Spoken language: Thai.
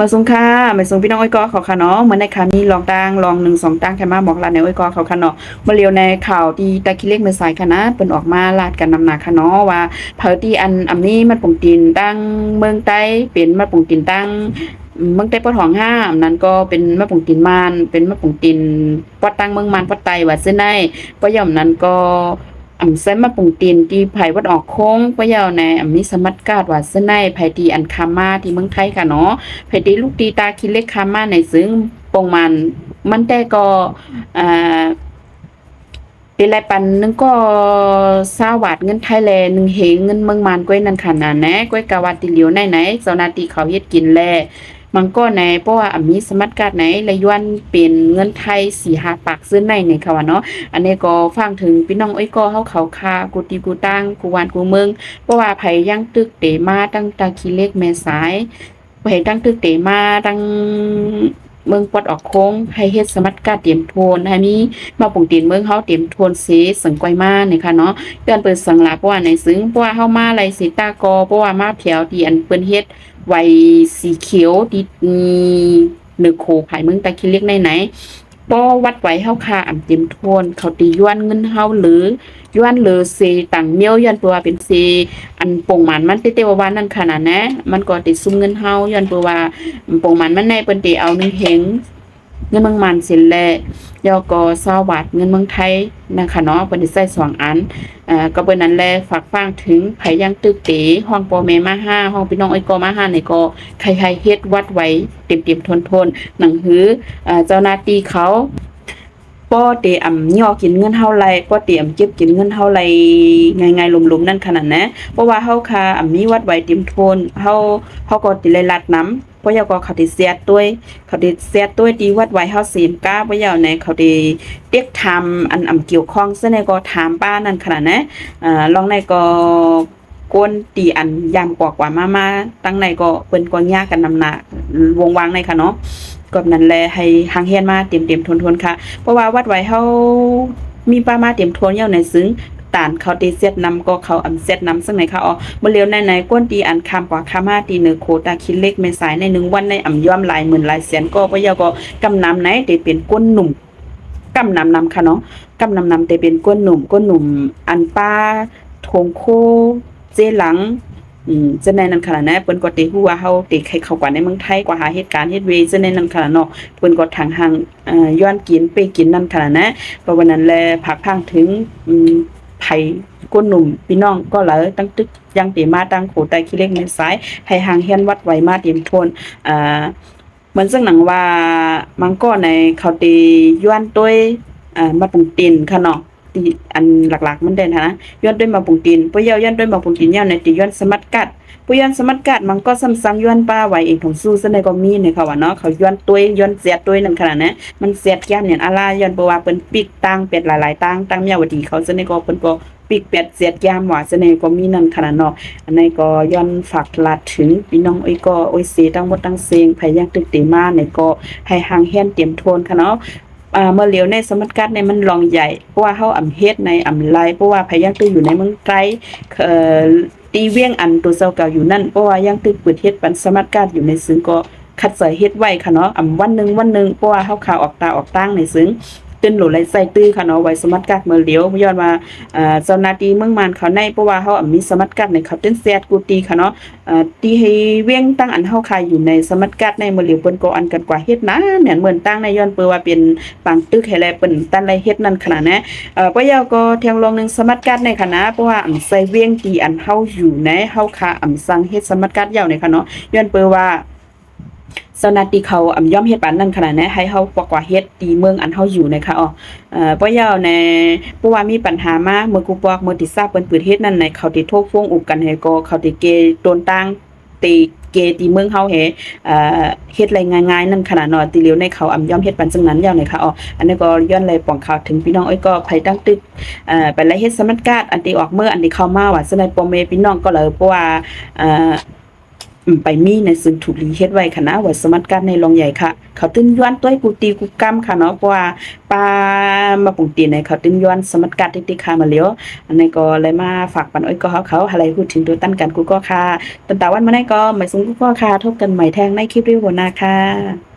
มาส่งค่ะมาส่งพี่น้องอ้อยกอเขาค่ะเนาะเหมือนในข่าวนี้ลองตั้งลอง1 2 ตั้งแค่มาบอกลาในอ้อยกอเขาค่ะเนาะมาเรียวในข่าวที่ตะคิเล็กเมื่อสายค่ะนะเปิ้นออกมาลาดกันนำหนักค่ะเนาะว่าเผาที่อันนี้มันปงตีนตั้งเมืองใต้เป็นมาปงตีนตั้งเมืองใต้ปอทองห้าอันนั้นก็เป็นมะปงตีนมานเป็นมะปงตีนปอตั้งเมืองมานปอไตว่าซึ่งในปอย่อมนั้นก็เส้นมาปงตีนที่ไผวัดออกโค้งปะยาวในมีสมัดกาดว่าซึ่งในไผที่อันคามาที่เมืองไทยค่ะเนาะ ไผตีลูกตีตาคิดเล็กคามาในซึ่งปงมันแต่ก็อ่าเป็นรายปันนึงก็20 บาทเงินไทยแล1เหงเงินเมืองมานก้อยนั่นค่ะนะแหนะก้อยกะว่าติเหลียวไหนๆเจ้าหน้าที่เขาเฮ็ดกินแลมันก็ในเพราะว่ามีสมัครการไหนละย้อนเป็นเงินไทย4-5 ปากซื้อในค่ะว่าเนาะอันนี้ก็ฟังถึงพี่น้องอ้อยก็เฮาเขาคากูตีกูตั้งกูวานกูเมืองเพราะว่าไผยังตึกเตมาตั้งตาขี้เล็กแม่สายไผตั้งตึกเตมาตั้งเมืองปอดออกโค้งให้เฮ็ดสมัครการเตรียมโทนให้มีมาปงตีนเมืองเฮาเตรียมโทนเสสังกวยมานี่ค่ะเนาะเตือนเปิดสังหลาเพราะว่าในซึ้งเพราะว่าเฮามาไรสิตากอเพราะว่ามาแถวที่อันเปิ้นเฮ็ดไว้สีเขียวที่นึกโคภายเมืองตะคิเล็กไหนๆบ่วัดไว้เฮาค่าอำเต็มโทนเขาตีย้อนเงินเฮาหรือย้อนเลอเซตังเมียวย้อนตัวเป็นเซอันปงมันเตๆว่านั่นขนาดนะมันก็ติดซุมเงินเฮาย้อนตัวว่าปงมันในเปิ้นติเอา1เฮงเงินเมืองมันเสร็จแล้วยอก็20 บาทเงินเมืองไทยนะคะเนาะเปิ้นได้ใช้2อันก็เปิ้นนั้นแลฝากฟังถึงไผยังตึกเตห้องพ่อแม่มาห้าห้องพี่น้องอ้อยก็มาห้านี่ก็ใครๆเฮ็ดวัดไว้เต็มๆทนๆหนังหือเจ้าหน้าที่เขาป้อเตย่อกินเงินเฮาไรป้อเตเก็บกินเงินเฮาไรง่ายๆลมๆนั่นขนาดนะเพราะว่าเฮาค่ะมีวัดไว้เต็มโทนเฮาก็ติเลยลัดน้ำเพราะยาก็เขาติเสียด้วยเขาติเสียด้วยที่วัดไว้เฮาศีลก้าเพราะยาในเขาติเรียกทำอันเกี่ยวข้องซึ่งในก็ถามป้านั่นขนาดนะลองในก็ก้นตีอันยามกว่ามาตั้งในก็เปิ้นก็ยากกันนำหน้าวงวางในค่ะเนาะก็นั้นแลให้หางเฮียนมาเต็มๆทนๆค่ะเพราะว่าวัดไว้เฮามีป้ามาเต็มทนยาวในซึ้งตานเขาตีเสียดนำก็เขาเสียดนำซึ่งไหนค่ะอ๋อบ่เลียวในก้นตีอันคำกว่าคามาตีเนอโคตาคิดเล็กแม่สายใน1วันในย่อมหลายหมื่นหลายแสนก็บ่ยาวก็กำนำไหนได้เป็นก้นหนุ่มกำนำค่ะเนาะกำนำแต่เป็นก้นหนุ่มอันป้าทงโคเจหลังจะในนั้นขนาดนะเปิ้นก็ติฮู้ว่าเฮาติให้เข้ากว่าในเมืองไทยกว่าหาเหตุการณ์เฮ็ดเวจะในนั้นขนาดเนาะเปิ้นก็ทางหางย้อนกินไปกินนั่นขนาดนะเพราะวันนั้นแลผักพังถึงไผก้นหนุ่มพี่น้องก็หลายตั้งตึกยังติมาตั้งโขใต้ขี้เล็กในสายให้หางเฮียนวัดไว้มาเตรียมทนเหมือนซึ่งหนังว่ามังก็ในเขาติย้อนต้วยมาปรุงตีนค่ะเนาะที่อันหลักๆมันได้นะย้อนด้วยมาปรุงตีนปะย้อนด้วยมาปรุงตีนยาวในติย้อนสมัดกัดปุย้อนสมัดกัดมันก็ซ้ำๆย้อนป้าไว้เองของสู้ซะในก็มีในเขาว่าเนาะเขาย้อนต้วยย้อนเสียดต้วยนั่นขนาดนั้นมันเสียดแก้มเนี่ยอาลาย้อนบ่ว่าเปิ้นปิกตั้งเป็ดหลายๆตั้งเมียวดีเขาซะในก็เปิ้นก็ปิกเป็ดเสียดแก้มว่าซะในก็มีนั่นขนาดเนาะอันนี้ก็ย้อนฝากลาดถึงพี่น้องอ้อยก็อ้อยเสทั้งหมดทั้งเสียงไผยังตึกติมาในก็ให้ห่างเฮียนเตรียมโทนค่ะเนาะเมื่อเหลียวในสมัดกัดในมันลองใหญ่เพราะว่าเฮาเฮ็ดในไลเพราะว่าพยังตื้ออยู่ในเมืองไกลตีเวียงอันตัวเซาเก่าอยู่นั่นเพราะว่ายังตื้อเปิดเฮ็ดปันสมัดกัดอยู่ในซึ่งก็คัดใส่เฮ็ดไว้ค่ะเนาะวันนึงเพราะว่าเฮาข่าวออกตาออกตั้งในซึ่งตื่นโหลไหลใส่ตื้อค่ะเนาะไว้สมัดกัดเมื่อเหลียวย้อนว่าเจ้าหน้าที่เมืองมานเขาในเพราะว่าเฮามีสมัดกัดในเขาเต้นแซดกูตีค่ะเนาะตีให้เวียงตั้งอันเฮาคายอยู่ในสมัดกัดในเมื่อเหลียวเปิ้นก็อันกันกว่าเฮ็ดนะเนี่ยเหมือนตั้งในย้อนเปิ้นว่าเป็นปังตึกให้แลเปิ้นตันไรเฮ็ดนั่นขนาดนะปะยาวก็เทียงลงนึงสมัดกัดในคณะเพราะว่าใส่เวียงตีอันเฮาอยู่ในเฮาคาสั่งเฮ็ดสมัดกัดยาวในค่ะเนาะย้อนเปิ้นว่าเจ้าหน้าที่เขาย่อมเฮ็ดปานนั้นขนาดนั้นให้เฮากว่าเฮ็ดตีเมืองอันเฮาอยู่นะคะอ๋อบ่ยาวในเพราะว่ามีปัญหามาเมื่อกูบอกเมื่อติทราบเปิ้นปืดเฮ็ดนั่นในเขาติโทษฟ้องอุกกันให้ก็เขาติเกโดนตั้งตีเกตีเมืองเฮาเฮ็ดอะไรง่ายๆนั่นขนาดเนาะติเหลียวในเขาย่อมเฮ็ดปานจังนั้นยาวนะคะอ๋ออันนี้ก็ย้อนเลยป้องข่าวถึงพี่น้องอ้อยก็ไผตั้งตึกไปไล่เฮ็ดสมัดการอันที่ออกเมื่ออันที่เข้ามาว่าสนัยปอเมพี่น้องก็เลยเพราะว่า ไปมีในซึ่งถูกลีเฮ็ดไว้ค่ะนะว่าสมัครการในรองใหญ่ค่ะเขาตื้นย้อนต้วยกูตีกูกำค่ะเนาะเพราะว่าปามาปุ่งตีในเขาตื้นย้อนสมัครการติ๊กๆค่ะมาแล้วอันนี้ก็เลยมาฝากปันอ้อยก็เขาอะไรพูดถึงตัวตั้นกันกูก็ค่ะตันตาวันมาได้ก็หมายสูงกูก็ค่ะทบกันใหม่แทงในคลิปวิดีโอหน้าค่ะ